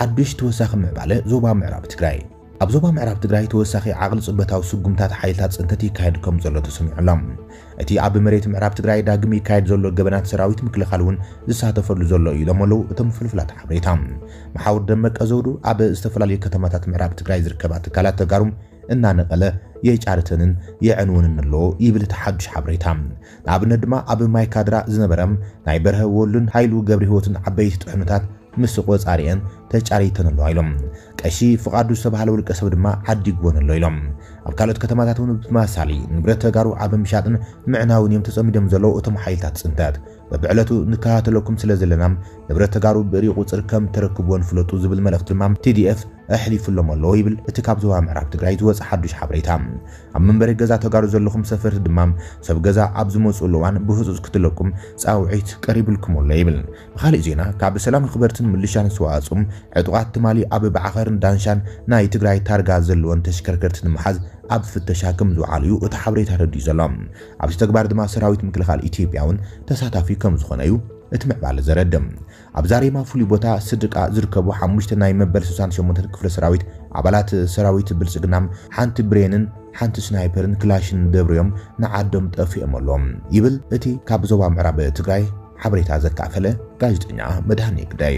ሓድሽ ተወሳኺ ምዕባለ ዞባ ምዕራብ ትግራይ ኣብ ዞባ ምዕራብ ትግራይ ተወሳኺ ዓቕሊ ጽበታዊ ስጉምታት ሓይልታት ጽንተት ይካየድ ከም ዘሎ ተሰሚዑሎም እቲ ኣብ መሬት ምዕራብ ትግራይ ዳግም ይካየድ ዘሎ ገበናት ሰራዊት ምክልኻል እውን ዝሳተፈሉ ዘሎ እዩ ኢሎም እቶም ፍልፍላት ሓበሬታ መሓውር ደመቀ ዘውዱ ኣብ ዝተፈላለዩ ከተማታት ምዕራብ ትግራይ ዝርከባ ትካላት ተጋሩም እናነቀለ የጫርተንን የዕንውንን ኣሎ ይብል ተሓድሽ ሓበሬታ ንኣብነት ድማ ኣብ ማይካድራ ዝነበረም ናይ በረኸ ወሉን ሃይሉ ገብሪ ህይወትን ዓበይቲ ጥሕኑታት ምስ ቆጻሪአን ተጫሪተን ኣሎ ኢሎም ቀሺ ፍቃዱ ዝተባሃለ ውልቀ ሰብ ድማ ዓዲግዎን ኣሎ ኢሎም ኣብ ካልኦት ከተማታት እውን ብተመሳሳሊ ንብረት ተጋሩ ኣብ ምሻጥን ምዕናውን እዮም ተጸሚዶም ዘለዉ እቶም ሓይልታት ጽንተት በብዕለቱ ንከታተለኩም ስለ ዘለና ንብረት ተጋሩ ብሪ ቁጽር ከም ተረክብዎን ፍለጡ ዝብል መልእኽቲ ድማ TDF ኣሕሊፍሎም ኣሎ ይብል እቲ ካብ ዞባ ምዕራብ ትግራይ ዝወጽእ ሓድሽ ሓበሬታ ኣብ መንበሪ ገዛ ተጋሩ ዘለኹም ሰፈርቲ ድማ ሰብ ገዛ ኣብ ዝመጽሉ እዋን ብህጹጽ ክትለቁም ጻውዒት ቀሪብልኩም ኣሎ ይብል ብኻሊእ ዜና ካብ ሰላም ክበርትን ምልሻን ስዋዓጹም ዕጡቃት ትማሊ ኣብ ባዓኸርን ዳንሻን ናይ ትግራይ ታርጋ ዘለዎን ተሽከርከርቲ ንምሓዝ ኣብ ፍተሻ ከም ዝውዓሉ እዩ እቲ ሓበሬታ ረዲኡ ዘሎ ኣብዚ ተግባር ድማ ሰራዊት ምክልኻል ኢትዮጵያውን ተሳታፊ ከም ዝኾነ እዩ እቲ ምዕባለ ዘረድም ኣብ ዛሬማ ፍሉይ ቦታ ስድቃ ዝርከቡ 5 ናይ መበል 68 ክፍለ ሰራዊት ኣባላት ሰራዊት ብልጽግናም ሓንቲ ብሬንን ሓንቲ ስናይፐርን ክላሽን ደብሮም ንዓዶም ጠፊኦም ኣሎም ይብል እቲ ካብ ዞባ ምዕራብ ትግራይ ሓበሬታ ዘካፈለ ጋዜጠኛ መድሃኒ ግዳይ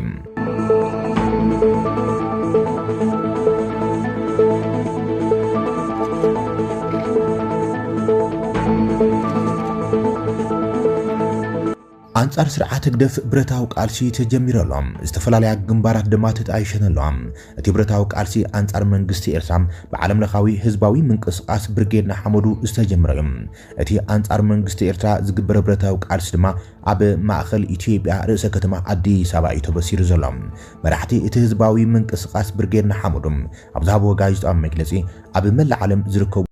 አንጻር ስርዓት ግደፍ ብረታው ቃልሲ ተጀሚረሎም ዝተፈላለዩ ግንባራት ድማ ተጣይሸነሎም እቲ ብረታው ቃልሲ አንጻር መንግስቲ ኤርትራ በዓለም ለኻዊ ህዝባዊ ምንቅስቃስ ብርጌድና ሐመዱ ዝተጀመረም እቲ አንጻር መንግስቲ ኤርትራ ዝግበረ ብረታው ቃልሲ ድማ ኣብ ማእኸል ኢትዮጵያ ርእሰ ከተማ አዲስ አበባ ተበሲሩ ዘሎም መራሕቲ እቲ ህዝባዊ ምንቅስቃስ ብርጌድና ሐመዱ ኣብ ዛቦ ጋዜጣዊ መግለጺ ኣብ መላ ዓለም ዝርከቡ